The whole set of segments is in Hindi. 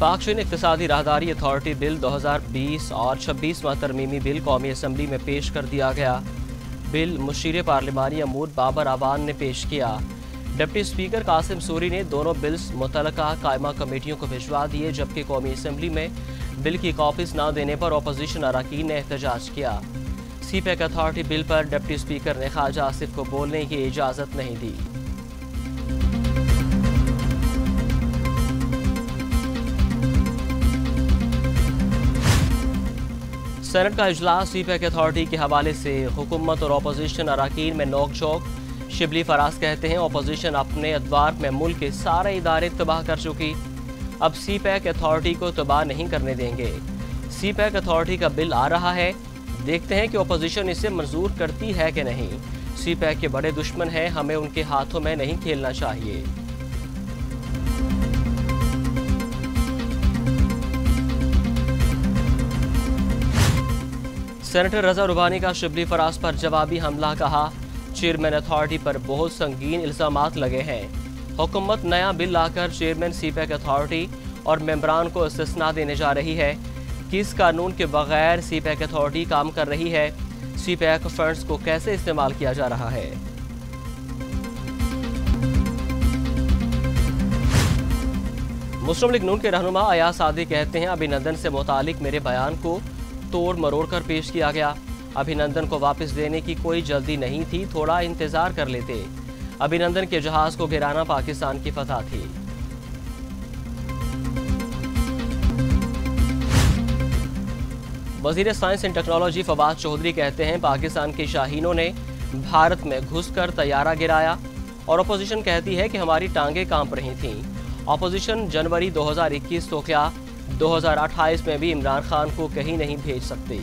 पाक चीन इक़्तिसादी राहदारी अथॉरिटी बिल 2020 और 26वां तरमीमी बिल कौमी असम्बली में पेश कर दिया गया। बिल मुशीर पार्लिमानी अमूर बाबर आवान ने पेश किया। डिप्टी स्पीकर कासिम सूरी ने दोनों बिल्स मुतलका कायमा कमेटियों को भिजवा दिए, जबकि कौमी असम्बली में बिल की कॉपीज न देने पर अपोजिशन अरकान ने एहतजाज किया। सीपैक अथॉरिटी बिल पर डिप्टी स्पीकर ने ख्वाजा आसिफ को बोलने की इजाज़त नहीं दी। सेनेट का इजलास सीपैक अथॉरिटी के हवाले से हुकूमत और अपोजिशन अरकान में नोक झोंक। शिबली फराज कहते हैं अपोजिशन अपने अदवार में मुल्क के सारे इदारे तबाह कर चुकी, अब सीपैक अथॉरिटी को तबाह नहीं करने देंगे। सीपैक अथॉरिटी का बिल आ रहा है, देखते हैं कि अपोजिशन इसे मंजूर करती है कि नहीं। सीपैक के बड़े दुश्मन हैं, हमें उनके हाथों में नहीं खेलना चाहिए। सेनेटर रजा रुबानी का शिबली फराज पर जवाबी हमला, कहा चेयरमैन अथॉरिटी पर बहुत संगीन इल्जामात लगे हैं। हुकूमत नया बिल लाकर चेयरमैन सीपैक अथॉरिटी और मेंबरान को इस्तिस्ना देने जा रही है। किस कानून के बगैर सीपैक अथॉरिटी काम कर रही है? सीपैक फंड्स को कैसे इस्तेमाल किया जा रहा है? मुस्लिम लीग नून के रहनुमा अयाज सादी कहते हैं अभिनंदन से मुतालिक मेरे बयान को तोड़ मरोड़ कर पेश किया गया। अभिनंदन को वापस देने की कोई जल्दी नहीं थी, थोड़ा इंतजार कर लेते। अभिनंदन के जहाज को गिराना पाकिस्तान की फतह थी। वजीर science and technology Fawad Chaudhry कहते हैं पाकिस्तान के शाहीनों ने भारत में घुसकर तैयारा गिराया, और अपोजिशन कहती है कि हमारी टांगें कांप रही थीं। अपोजिशन जनवरी 2021 तो क्या 2028 में भी इमरान खान को कहीं नहीं भेज सकती।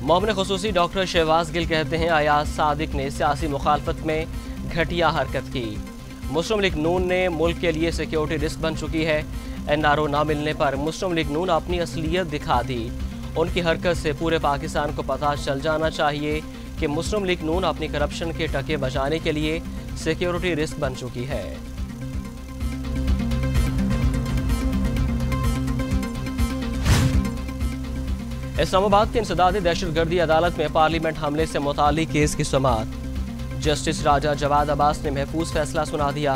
मोमिन खुसूसी डॉक्टर शहबाज गिल कहते हैं अयाज सादिक ने सियासी मुखालफत में घटिया हरकत की। मुस्लिम लीग नून ने मुल्क के लिए सिक्योरिटी रिस्क बन चुकी है। NRO ना मिलने पर मुस्लिम लीग नून अपनी असलियत दिखा दी। उनकी हरकत से पूरे पाकिस्तान को पता चल जाना चाहिए कि मुस्लिम लीग नून अपनी करप्शन के टके बचाने के लिए सिक्योरिटी रिस्क बन चुकी है। इस्लामाबाद के इंसदादी दहशतगर्दी अदालत में पार्लियामेंट हमले से मुतालिक केस की समाअत। जस्टिस राजा जवाद अब्बास ने महफूज फैसला सुना दिया।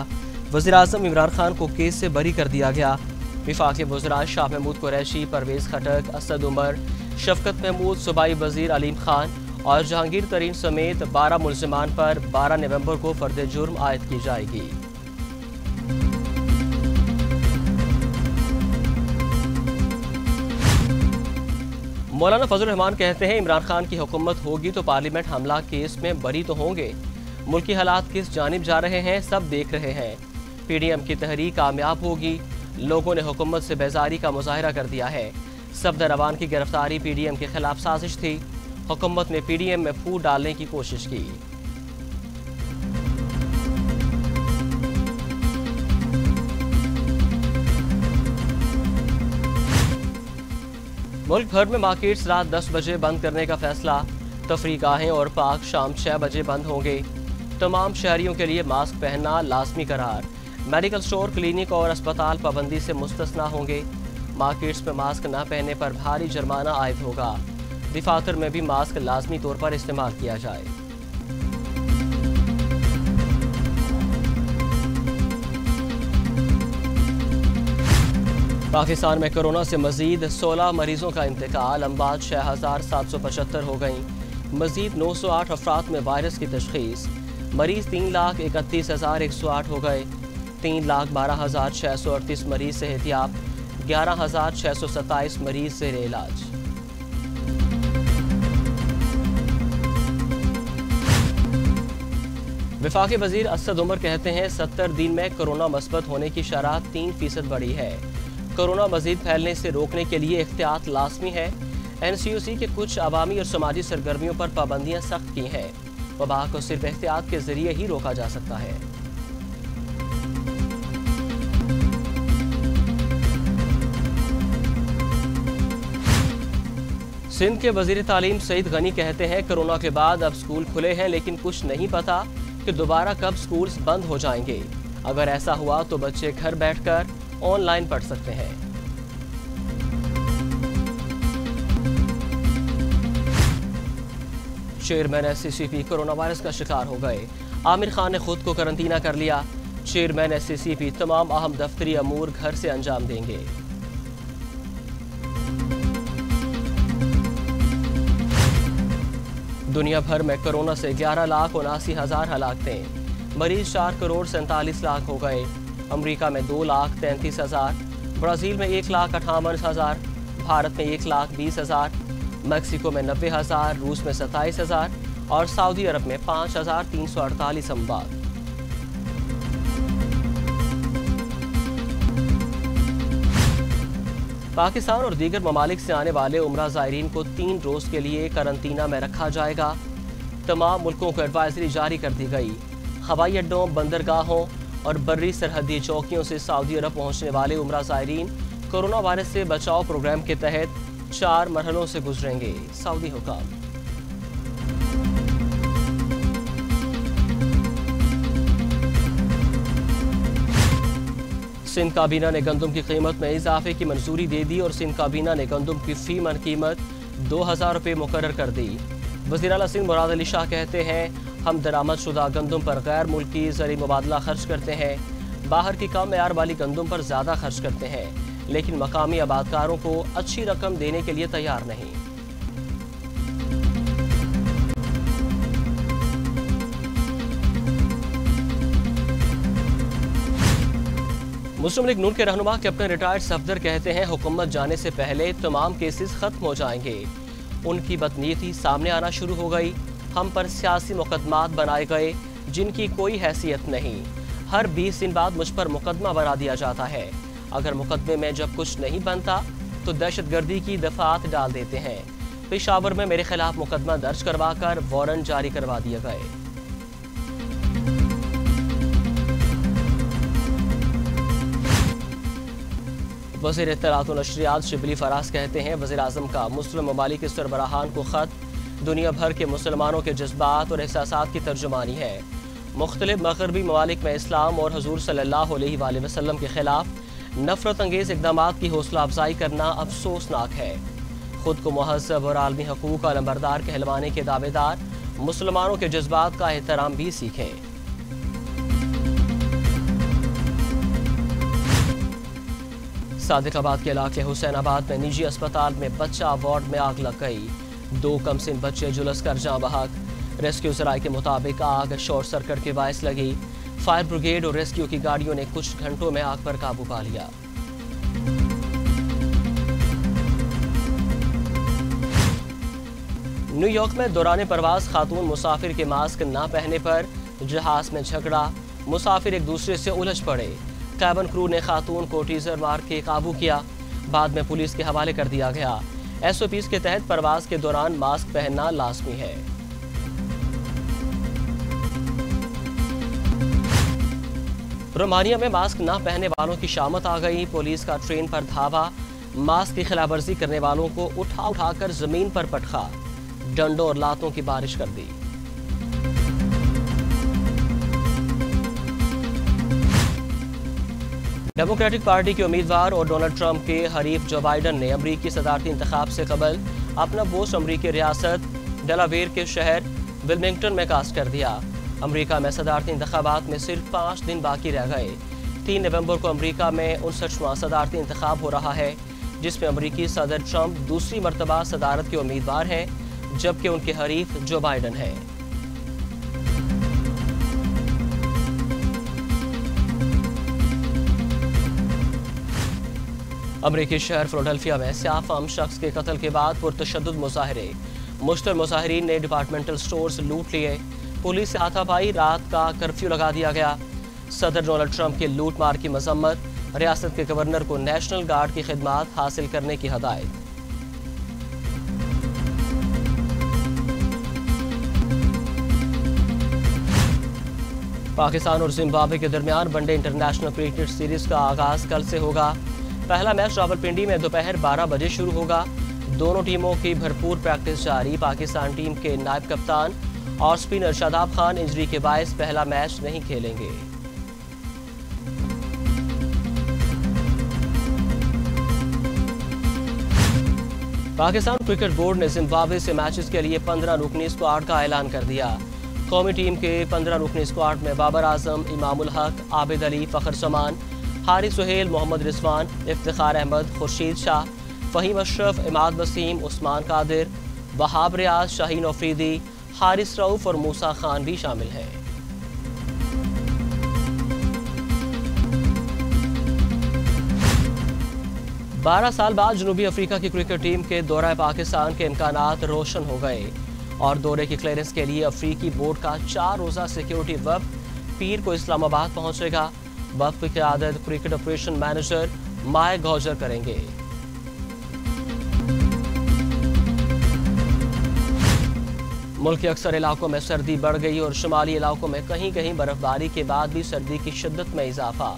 वज़ीर आज़म इमरान खान को केस से बरी कर दिया गया। विफाकी वज़रा शाह महमूद कुरैशी, परवेज खटक, असद उमर, शफकत महमूद, सूबाई वज़ीर अलीम खान और जहांगीर तरीन समेत 12 मुल्ज़िमान पर 12 नवंबर को फर्द जुर्म आयद की जाएगी। मौलाना फजल रहमान कहते हैं इमरान खान की हुकूमत होगी तो पार्लियामेंट हमला केस में बरी तो होंगे। मुल्की हालात किस जानिब जा रहे हैं सब देख रहे हैं। PDM की तहरीक कामयाब होगी। लोगों ने हुकूमत से बेजारी का मुजाहरा कर दिया है। सफदर अवान की गिरफ्तारी PDM के खिलाफ साजिश थी। हुकूमत ने PDM में फूट डालने की कोशिश की। मुल्क भर में मार्केट्स रात 10 बजे बंद करने का फैसला। तफरीगाहें और पार्क शाम 6 बजे बंद होंगे। तमाम शहरियों के लिए मास्क पहनना लाजमी करार। मेडिकल स्टोर, क्लिनिक और अस्पताल पाबंदी से मुस्तस्ना होंगे। मार्केट्स में मास्क न पहनने पर भारी जुर्माना आयद होगा। दफातर में भी मास्क लाजमी तौर पर इस्तेमाल किया जाए। पाकिस्तान में कोरोना से मजीद 16 मरीजों का इंतकाल। अमवात 6775 हो गई। मजीद 908 अफराद में वायरस की तशखीस। मरीज 3,31,108 हो गए। 3,12,638 मरीज से एहतियात। 11,627 मरीज से इलाज। वफाकी वजीर असद उमर कहते हैं 70 दिन में कोरोना मस्बत होने की शरह 3% बढ़ी है। कोरोना मजीद फैलने से रोकने के लिए एहतियात लाजमी है। NCOC के कुछ अवामी और समाजी सरगर्मियों पर पाबंदियां सख्त की हैं। वबा को सिर्फ एहतियात के जरिए ही रोका जा सकता है। सिंध के वजीर तालीम सईद गनी कहते हैं कोरोना के बाद अब स्कूल खुले हैं, लेकिन कुछ नहीं पता कि दोबारा कब स्कूल्स बंद हो जाएंगे। अगर ऐसा हुआ तो बच्चे घर बैठकर ऑनलाइन पढ़ सकते हैं। चेयरमैन एससीसीपी कोरोना वायरस का शिकार हो गए। आमिर खान ने खुद को करंटीना कर लिया। चेयरमैन एससीसीपी तमाम अहम दफ्तरी अमूर घर से अंजाम देंगे। दुनिया भर में कोरोना से 11,79,000 हलाकतें। मरीज 4,47,00,000 हो गए। अमेरिका में 2,33,000, ब्राज़ील में 1,58,000, भारत में 1,20,000, मैक्सिको में 90,000, रूस में 27,000 और सऊदी अरब में 5,348 अमवात। पाकिस्तान और दीगर ममालिक से आने वाले उम्रा ज़ायरीन को 3 रोज़ के लिए करंटीना में रखा जाएगा। तमाम मुल्कों को एडवाइजरी जारी कर दी गई। हवाई अड्डों, बंदरगाहों और बर्री सरहदी चौकियों से सऊदी अरब पहुंचने वाले उम्रा ज़ायरीन कोरोना वायरस से बचाव प्रोग्राम के तहत 4 मरहलों से गुजरेंगे। सऊदी हुकाम। सिंध काबीना ने गंदम की कीमत में इजाफे की मंजूरी दे दी और सिंध काबीना ने गंदम की फी मन कीमत 2,000 रुपये मुकर्रर कर दी। वज़ीर आला सिंध मुराद अली शाह कहते हैं, हम दरामदशुदा गंदम पर गैर मुल्की ज़री मुबादला खर्च करते हैं। बाहर की कम मेयार वाली गंदम पर ज़्यादा खर्च करते हैं, लेकिन मकामी आबादकारों को अच्छी रकम देने के लिए तैयार नहीं। मुस्लिम लीग नून के रहनुमा कैप्टन रिटायर्ड सफदर कहते हैं, हुकूमत जाने से पहले तमाम केसेस खत्म हो जाएंगे। उनकी बदनीयती सामने आना शुरू हो गई। हम पर सियासी मुकदमात बनाए गए जिनकी कोई हैसियत नहीं। हर 20 दिन बाद मुझ पर मुकदमा बना दिया जाता है। अगर मुकदमे में जब कुछ नहीं बनता तो दहशतगर्दी की दफात डाल देते हैं। पेशावर में मेरे खिलाफ मुकदमा दर्ज करवाकर वारंट जारी करवा दिए गए। वज़ीर इत्तलात व नशरियात शिबली फराज कहते हैं, वज़ीर आज़म का मुस्लिम ममालिक के सरबराहान को ख़त दुनिया भर के मुसलमानों के जज्बात और एहसासात की तर्जुमानी है। मुख्तलिफ मग़रबी ममालिक में इस्लाम और हुज़ूर सल्लल्लाहु अलैहि वसल्लम के ख़िलाफ़ नफ़रत अंगेज़ इक़दामात की हौसला अफजाई करना अफसोसनाक है। ख़ुद को महज़ब और आलमी हकूक़ का नंबरदार कहलवाने के दावेदार मुसलमानों के जज्बात का एहतराम भी सीखें। सादिकाबाद के इलाके हुसैनाबाद में निजी अस्पताल में बच्चा वार्ड में आग लग गई। 2 कमसिन बच्चे झुलस कर जाँ बहक। रेस्क्यू सराय के मुताबिक आग शॉर्ट सर्किट के बायस लगी। फायर ब्रिगेड और रेस्क्यू की गाड़ियों ने कुछ घंटों में आग पर काबू पा लिया। न्यूयॉर्क में दौरान परवाज खातून मुसाफिर के मास्क ना पहनने पर जहाज में झगड़ा। मुसाफिर एक दूसरे से उलझ पड़े। कैबिन क्रू ने खातून को टीजर मार के काबू किया। बाद में पुलिस के हवाले कर दिया गया। SOPs के तहत परवाज के दौरान मास्क पहनना लाजमी है। रोमानिया में मास्क ना पहनने वालों की शामत आ गई। पुलिस का ट्रेन पर धावा। मास्क की खिलाफवर्जी करने वालों को उठाकर जमीन पर पटखा। डंडों और लातों की बारिश कर दी। डेमोक्रेटिक पार्टी के उम्मीदवार और डोनाल्ड ट्रंप के हरीफ जो बाइडन ने अमरीकी सदारती इंतखाब से कबल अपना वोट अमरीकी रियासत डेलावेयर के शहर विल्मिंगटन में कास्ट कर दिया। अमरीका में सदारती इंतखाबात में सिर्फ 5 दिन बाकी रह गए। 3 नवंबर को अमरीका में 59वां सदारती इंतखाब हो रहा है, जिसमें अमरीकी सदर ट्रंप दूसरी मरतबा सदारत के उम्मीदवार हैं, जबकि उनके हरीफ जो बाइडन है। अमरीकी शहर फिलाडेल्फिया में सियाफाम शख्स के कत्ल के बाद पुरतशद्दुद मुजाहरे। मुश्तर मुजाहिरीन ने डिपार्टमेंटल स्टोर्स लूट लिए। पुलिस से हाथापाई, रात का कर्फ्यू लगा दिया गया। सदर डोनाल्ड ट्रंप के लूट मार की मजम्मत। रियासत के गवर्नर को नेशनल गार्ड की खिदमात हासिल करने की हदायत। पाकिस्तान और जिम्बाब्वे के दरमियान वनडे इंटरनेशनल क्रिकेट सीरीज का आगाज कल से होगा। पहला मैच रावलपिंडी में दोपहर 12 बजे शुरू होगा। दोनों टीमों की भरपूर प्रैक्टिस जारी। पाकिस्तान टीम के नायब कप्तान और स्पिनर शादाब खान इंजरी के बायस पहला मैच नहीं खेलेंगे। पाकिस्तान क्रिकेट बोर्ड ने जिम्बाब्वे से मैचेस के लिए 15 रुकनी स्क्वाड का ऐलान कर दिया। कौमी टीम के 15 रुकनी स्क्वाड में बाबर आजम, इमामुल हक, आबिद अली, फ़खर जमान, हारिस सुहेल, मोहम्मद रिजवान, इफ्तिखार अहमद, खुर्शीद शाह, फ़हीम अशरफ, इमाद वसीम, उस्मान कादिर, वहाब रियाज, शाहीन अफरीदी, हारिस रऊफ और मूसा खान भी शामिल हैं। बारह साल बाद जनूबी अफ्रीका की क्रिकेट टीम के दौरा पाकिस्तान के इम्कानात रोशन हो गए और दौरे की क्लियरेंस के लिए अफ्रीकी बोर्ड का 4 रोज़ा सिक्योरिटी वफ़द पीर को इस्लामाबाद पहुंचेगा। वफ़द की क़यादत क्रिकेट ऑपरेशन मैनेजर माय गौजर करेंगे। मुल्क के अक्सर इलाकों में सर्दी बढ़ गई और शुमाली इलाकों में कहीं कहीं बर्फबारी के बाद भी सर्दी की शिद्दत में इजाफा।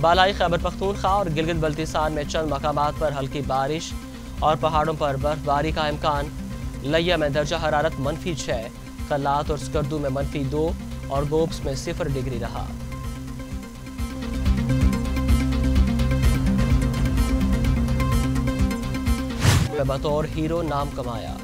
बालाई खैबर पख्तूनख्वा और गिलगित बल्तिस्तान में चंद मकामात पर हल्की बारिश और पहाड़ों पर बर्फबारी का इम्कान। लिया में दर्जा हरारत -6, कल्लात और स्कर्दू में -2 और गोब्स में 0 डिग्री रहा। बतौर हीरो नाम कमाया।